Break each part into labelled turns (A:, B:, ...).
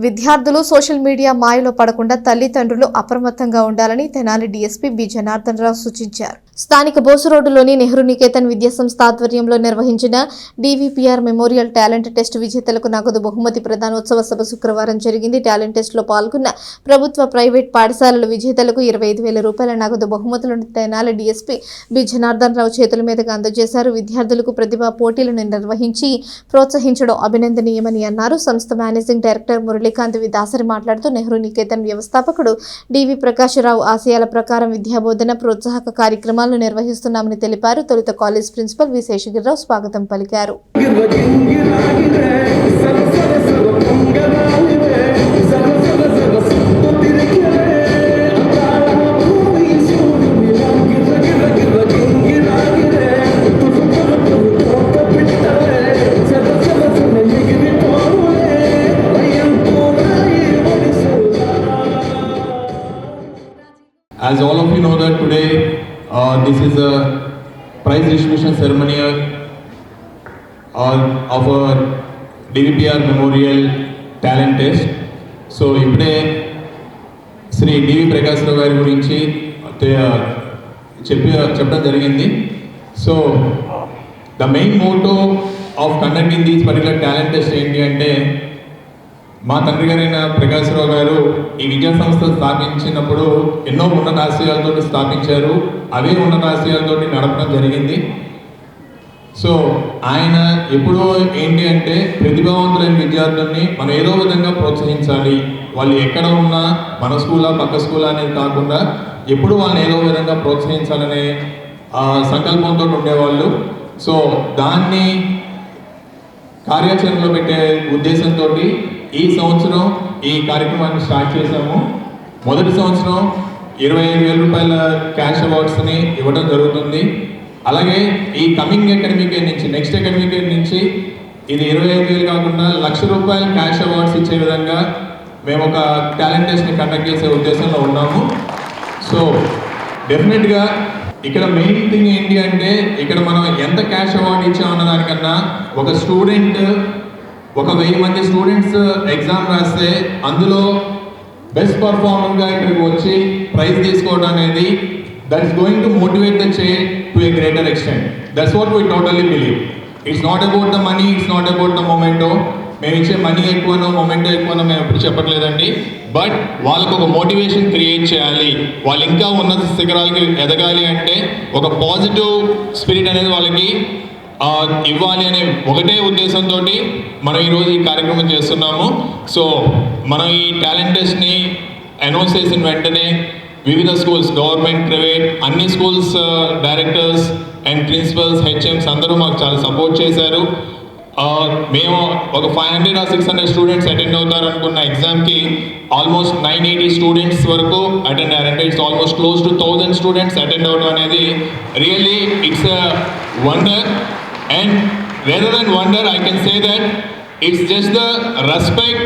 A: విద్యార్థులు social media మాయలో పడకుండా తల్లిదండ్రులు అప్రమత్తంగా ఉండాలని తెనాలి డీఎస్పీ బి జనార్దన్ రావు సూచించారు. స్థానిక బోసు రోడ్డులోని నెహ్రూ నికేతన్ విద్యాసంస్థ ఆధ్వర్యంలో నిర్వహించిన DVPR మెమోరియల్ టాలెంట్ టెస్ట్ విజేతలకు నగదు బహుమతి ప్రదానోత్సవ సభ శుక్రవారం జరిగింది. టాలెంట్ టెస్ట్ లో పాల్గొన్న ప్రభుత్వ, ప్రైవేట్ పాఠశాలల విజేతలకు 25,000 రూపాయల నగదు బహుమతులను తెనాలి డీఎస్పీ బి జనార్దన్ రావు చేతుల మీదుగా అందజేశారు. విద్యార్థులకు ప్రతిభా పోటీలను నిర్వహించి ప్రోత్సహించడం అభినందనీయమని అన్నారు. సంస్థ మేనేజింగ్ డైరెక్టర్ మురళీకాంత్ దాసరి మాట్లాడుతూ నెహ్రూ నికేతన్ వ్యవస్థాపకుడు డివి ప్రకాశరావు ఆశయాల ప్రకారం విద్యాబోధన ప్రోత్సాహక కార్యక్రమాలను నిర్వహిస్తున్నామని తెలిపారు. తొలుత కాలేజ్ ప్రిన్సిపల్ వి శేషగిరిరావు స్వాగతం పలికారు.
B: As all of you know that today this is a prize distribution ceremony of our DVPR Memorial Talent Test. So ఇప్పుడే శ్రీ డివి ప్రకాశరావు గారి గురించి చెప్పడం జరిగింది. So the main motto of conducting these particular talent test ఏంటి అంటే, మా తండ్రి గారైన ప్రకాశరావు గారు ఈ విద్యా సంస్థ స్థాపించినప్పుడు ఎన్నో ఉన్నతాశయాలతో స్థాపించారు. అవే ఉన్నతాశయాలతో నడపడం జరిగింది. సో ఆయన ఎప్పుడో ఏంటి అంటే, ప్రతిభావంతులైన విద్యార్థుల్ని మనం ఏదో విధంగా ప్రోత్సహించాలి. వాళ్ళు ఎక్కడ ఉన్నా మన స్కూలా పక్క స్కూలా అనేది కాకుండా ఎప్పుడు వాళ్ళని ఏదో విధంగా ప్రోత్సహించాలనే సంకల్పంతో ఉండేవాళ్ళు. సో దాన్ని కార్యాచరణలో పెట్టే ఉద్దేశంతో ఈ సంవత్సరం ఈ కార్యక్రమాన్ని స్టార్ట్ చేశాము. మొదటి సంవత్సరం 25,000 రూపాయల క్యాష్ అవార్డ్స్ని ఇవ్వడం జరుగుతుంది. అలాగే ఈ కమింగ్ అకాడమిక్ ఇయర్ నుంచి, నెక్స్ట్ అకాడమిక్ ఇయర్ నుంచి ఇది 25,000 కాకుండా 1,00,000 రూపాయల క్యాష్ అవార్డ్స్ ఇచ్చే విధంగా మేము ఒక టాలెంట్ టెస్ట్ని కండక్ట్ చేసే ఉద్దేశంలో ఉన్నాము. సో డెఫినెట్గా ఇక్కడ మెయిన్ థింగ్ ఏంటి అంటే, ఇక్కడ మనం ఎంత క్యాష్ అవార్డు ఇచ్చామన్న దానికన్నా ఒక స్టూడెంట్, ఒక 1000 మంది స్టూడెంట్స్ ఎగ్జామ్ రాస్తే అందులో బెస్ట్ పర్ఫార్మర్గా ఇక్కడికి వచ్చి ప్రైజ్ తీసుకోవడం అనేది that is going to motivate the child to a greater extent. That's what we totally believe. It's not about the money, it's not about the memento. మేము ఇచ్చే మనీ ఎక్కువనో మొమెంటో ఎక్కువనో మేము ఎప్పుడు చెప్పట్లేదండి. బట్ వాళ్ళకు ఒక మోటివేషన్ క్రియేట్ చేయాలి. వాళ్ళు ఇంకా ఉన్నత శిఖరాలకి ఎదగాలి అంటే ఒక పాజిటివ్ స్పిరిట్ అనేది వాళ్ళకి ఇవ్వాలి అనే ఒకటే ఉద్దేశంతో మనం ఈరోజు ఈ కార్యక్రమం చేస్తున్నాము. సో మనం ఈ టాలెంట్ టెస్ట్ని అనౌన్స్ చేసిన వెంటనే వివిధ స్కూల్స్, గవర్నమెంట్, ప్రైవేట్, అన్ని schools directors and principals, HMs అందరూ మాకు చాలా సపోర్ట్ చేశారు. మేము ఒక 500 or 600 స్టూడెంట్స్ అటెండ్ అవుతారు అనుకున్న ఎగ్జామ్కి ఆల్మోస్ట్ 980 స్టూడెంట్స్ వరకు అటెండ్ అయ్యారంటే it's almost close to 1000 students attend అవడం అనేది really it's a wonder. And rather than wonder, I can say that it's just the respect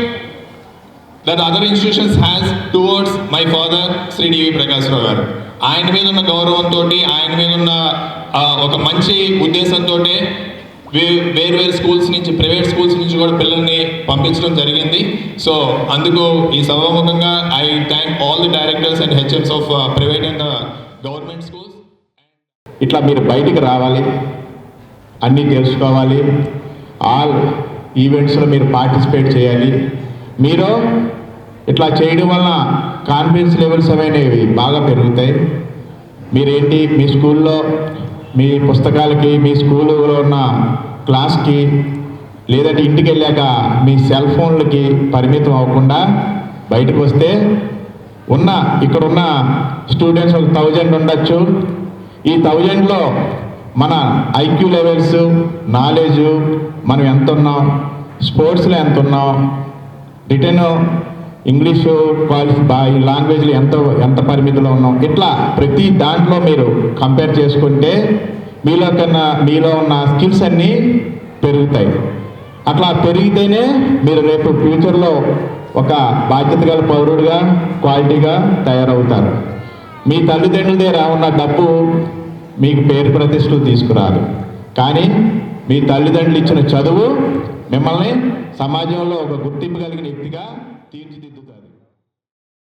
B: that other institutions has towards my father, Sri D.V. Prakasharao garu. ఆయన మీద ఉన్న గౌరవంతో, ఆయన మీద ఉన్న ఒక మంచి ఉద్దేశంతో వేరు స్కూల్స్ నుంచి, ప్రైవేట్ స్కూల్స్ నుంచి కూడా పిల్లల్ని పంపించడం జరిగింది. సో అందుకు ఈ సభాముఖంగా I thank all the directors and HMs of private and government schools.
C: ఇట్లా మీరు బయటికి రావాలి, అన్నీ తెలుసుకోవాలి, ఆల్ ఈవెంట్స్లో మీరు పార్టిసిపేట్ చేయాలి. మీరు ఇట్లా చేయడం వలన కాన్ఫిడెన్స్ లెవెల్స్ అనేవి బాగా పెరుగుతాయి. మీరేంటి మీ స్కూల్లో మీ పుస్తకాలకి, మీ స్కూల్లో ఉన్న క్లాస్కి, లేదంటే ఇంటికి వెళ్ళాక మీ సెల్ ఫోన్లకి పరిమితం అవ్వకుండా బయటకు వస్తే ఇక్కడున్న స్టూడెంట్స్ ఒక 1000 ఉండొచ్చు. ఈ 1000లో మన IQ లెవెల్స్, నాలెడ్జ్, మనం ఎంత ఉన్నాం, స్పోర్ట్స్లో ఎంత ఉన్నాం, రిటర్న్ ఇంగ్లీషు ఈ లాంగ్వేజ్లో ఎంత పరిమితిలో ఉన్నాం, ఇట్లా ప్రతి దాంట్లో మీరు కంపేర్ చేసుకుంటే మీలో ఉన్న స్కిల్స్ అన్నీ పెరుగుతాయి. అట్లా పెరిగితేనే మీరు రేపు ఫ్యూచర్లో ఒక బాధ్యత గల పౌరుడిగా, క్వాలిటీగా తయారవుతారు. మీ తల్లిదండ్రుల దగ్గర ఉన్న డబ్బు మీకు పేరు ప్రతిష్టలు తీసుకురాదు, కానీ మీ తల్లిదండ్రులు ఇచ్చిన చదువు మిమ్మల్ని సమాజంలో ఒక గుర్తింపు కలిగిన వ్యక్తిగా తీర్చిదిద్దుతుంది.